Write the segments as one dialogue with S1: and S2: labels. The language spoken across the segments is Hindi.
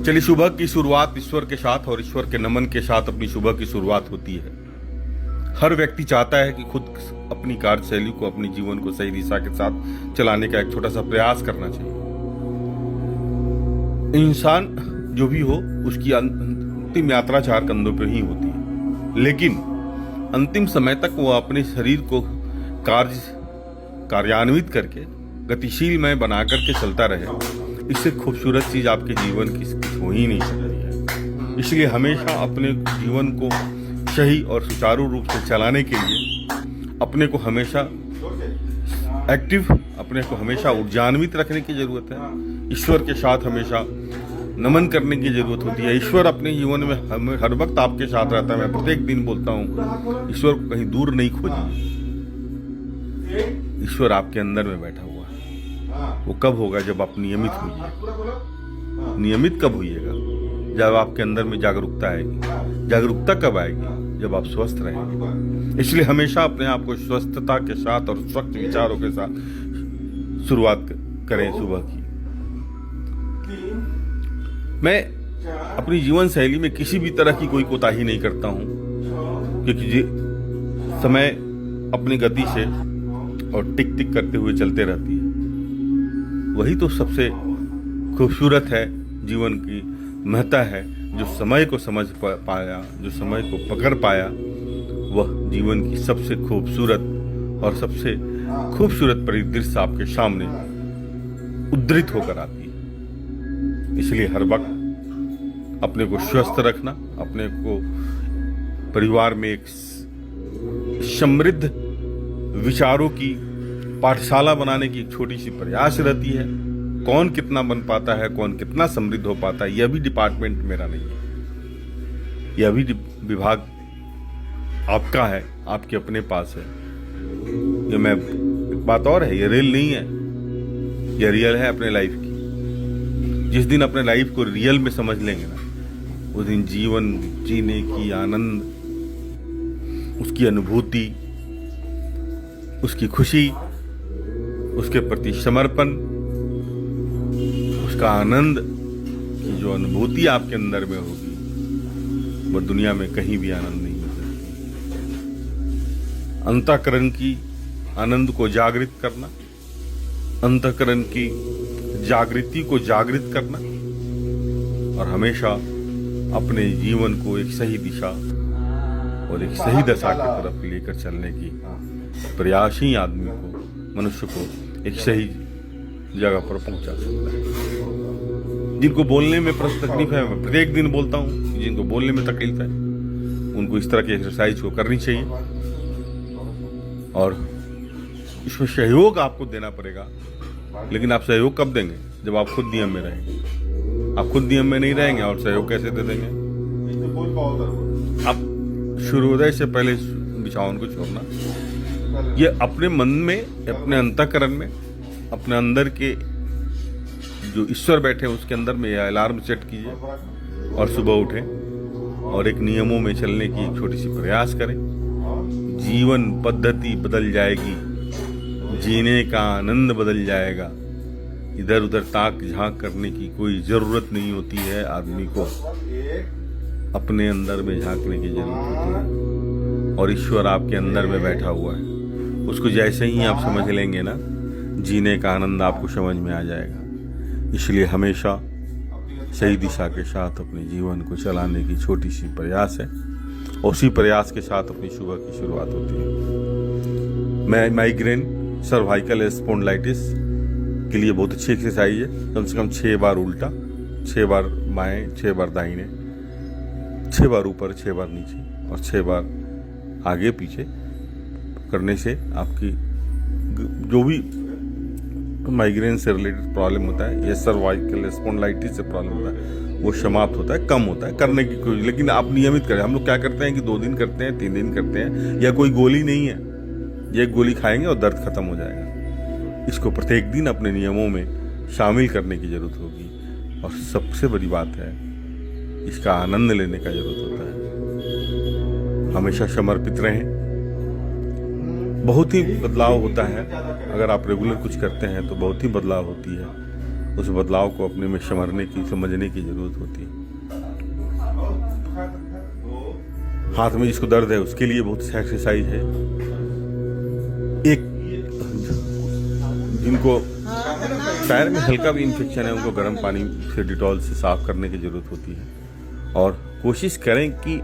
S1: चलिए, सुबह की शुरुआत ईश्वर के साथ और ईश्वर के नमन के साथ अपनी सुबह की शुरुआत होती है। हर व्यक्ति चाहता है कि खुद अपनी कार्यशैली को, अपने जीवन को सही दिशा के साथ चलाने का एक छोटा सा प्रयास करना चाहिए। इंसान जो भी हो, उसकी अंतिम यात्रा चार कंधों पर ही होती है, लेकिन अंतिम समय तक वो अपने शरीर को कार्यान्वित करके गतिशील में बना करके चलता रहे, इससे खूबसूरत चीज आपके जीवन की हो ही नहीं सकती है। इसलिए हमेशा अपने जीवन को सही और सुचारू रूप से चलाने के लिए अपने को हमेशा एक्टिव, अपने को हमेशा ऊर्जान्वित रखने की जरूरत है। ईश्वर के साथ हमेशा नमन करने की जरूरत होती है। ईश्वर अपने जीवन में हर वक्त आपके साथ रहता है। मैं प्रत्येक दिन बोलता हूँ, ईश्वर को कहीं दूर नहीं खोजिए। ईश्वर आपके अंदर में बैठा हुआ है। वो कब होगा? जब आप नियमित होइए। नियमित कब होइएगा? जब आपके अंदर में जागरूकता आएगी। जागरूकता कब आएगी? जब आप स्वस्थ रहेंगे। इसलिए हमेशा अपने आप को स्वस्थता के साथ और स्वच्छ विचारों के साथ शुरुआत करें सुबह की। मैं अपनी जीवन शैली में किसी भी तरह की कोई कोताही नहीं करता हूं, क्योंकि समय अपनी गति से और टिक टिक करते हुए चलते रहती है। वही तो सबसे खूबसूरत है, जीवन की महत्ता है। जो समय को समझ पाया, जो समय को पकड़ पाया, वह जीवन की सबसे खूबसूरत और सबसे खूबसूरत परिदृश्य आपके सामने उद्धृत होकर आती है। इसलिए हर वक्त अपने को स्वस्थ रखना, अपने को परिवार में एक समृद्ध विचारों की पाठशाला बनाने की एक छोटी सी प्रयास रहती है। कौन कितना बन पाता है, कौन कितना समृद्ध हो पाता है, यह भी डिपार्टमेंट मेरा नहीं है। यह भी विभाग आपका है, आपके अपने पास है। ये मैं एक बात और है, ये रेल नहीं है, यह रियल है अपने लाइफ की। जिस दिन अपने लाइफ को रियल में समझ लेंगे ना, उस दिन जीवन जीने की आनंद, उसकी अनुभूति, उसकी खुशी, उसके प्रति समर्पण, उसका आनंद की जो अनुभूति आपके अंदर में होगी, वह दुनिया में कहीं भी आनंद नहीं मिल सकती। अंतःकरण की आनंद को जागृत करना, अंतःकरण की जागृति को जागृत करना, और हमेशा अपने जीवन को एक सही दिशा और एक सही दशा की तरफ लेकर चलने की प्रयास ही आदमी को, मनुष्य को एक सही जगह पर पहुंचा सकता है। जिनको बोलने में तकलीफ है, मैं प्रत्येक दिन बोलता हूं, जिनको बोलने में तकलीफ है उनको इस तरह की एक्सरसाइज को करनी चाहिए, और इसमें सहयोग आपको देना पड़ेगा। लेकिन आप सहयोग कब देंगे? जब आप खुद नियम में रहेंगे। आप खुद नियम में नहीं रहेंगे और सहयोग कैसे दे देंगे? आप सूर्योदय से पहले बिछावन को छोड़ना, ये अपने मन में, अपने अंतःकरण में, अपने अंदर के जो ईश्वर बैठे हैं उसके अंदर में यह अलार्म सेट कीजिए और सुबह उठें और एक नियमों में चलने की एक छोटी सी प्रयास करें। जीवन पद्धति बदल जाएगी, जीने का आनंद बदल जाएगा। इधर उधर ताक झांक करने की कोई जरूरत नहीं होती है। आदमी को अपने अंदर में झांकने की जरूरत होती है, और ईश्वर आपके अंदर में बैठा हुआ है। उसको जैसे ही आप समझ लेंगे ना, जीने का आनंद आपको समझ में आ जाएगा। इसलिए हमेशा सही दिशा के साथ अपने जीवन को चलाने की छोटी सी प्रयास है, और उसी प्रयास के साथ अपनी सुबह की शुरुआत होती है। माइग्रेन, सर्वाइकल स्पॉन्डिलाइटिस के लिए बहुत अच्छी एक्सरसाइज है। कम से कम 6 बार उल्टा, 6 बार बाएं, 6 बार दाहिने, 6 बार ऊपर, 6 बार नीचे और 6 बार आगे पीछे करने से आपकी जो भी माइग्रेन से रिलेटेड प्रॉब्लम होता है, या सर्वाइकल स्पॉन्डिलाइटिस से प्रॉब्लम होता है, वो समाप्त होता है, कम होता है। करने की कोई, लेकिन आप नियमित करें। हम लोग क्या करते हैं कि 2 दिन करते हैं, 3 दिन करते हैं, या कोई गोली नहीं है, ये गोली खाएंगे और दर्द खत्म हो जाएगा। इसको प्रत्येक दिन अपने नियमों में शामिल करने की जरूरत होगी, और सबसे बड़ी बात है, इसका आनंद लेने का जरूरत होता है। हमेशा समर्पित रहें। बहुत ही बदलाव होता है। अगर आप रेगुलर कुछ करते हैं तो बहुत ही बदलाव होती है। उस बदलाव को अपने में समझने की जरूरत होती है। हाथ में जिसको दर्द है उसके लिए बहुत सी एक्सरसाइज है। एक जिनको पैर में हल्का भी इन्फेक्शन है उनको गर्म पानी से डिटॉल से साफ करने की जरूरत होती है। और कोशिश करें कि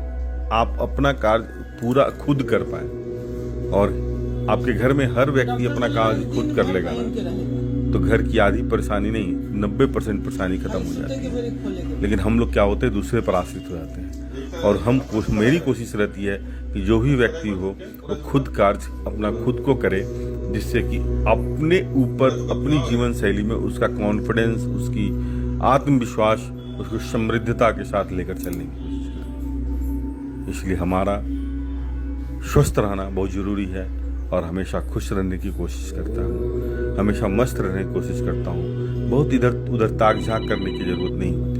S1: आप अपना कार्य पूरा खुद कर पाए। और आपके घर में हर व्यक्ति अपना कार्य खुद कर लेगा ना तो घर की आधी परेशानी नहीं 90% परेशानी खत्म हो जाती है। लेकिन हम लोग क्या होते हैं, दूसरे पर आश्रित हो जाते हैं। और मेरी कोशिश रहती है कि जो भी व्यक्ति हो वो खुद कार्य अपना खुद को करे, जिससे कि अपने ऊपर अपनी जीवन शैली में उसका कॉन्फिडेंस, उसकी आत्मविश्वास, उसको समृद्धता के साथ लेकर चलने की कोशिश करें। इसलिए हमारा स्वस्थ रहना बहुत जरूरी है। और हमेशा खुश रहने की कोशिश करता हूँ, हमेशा मस्त रहने की कोशिश करता हूँ। बहुत इधर उधर ताक झांक करने की जरूरत नहीं होती।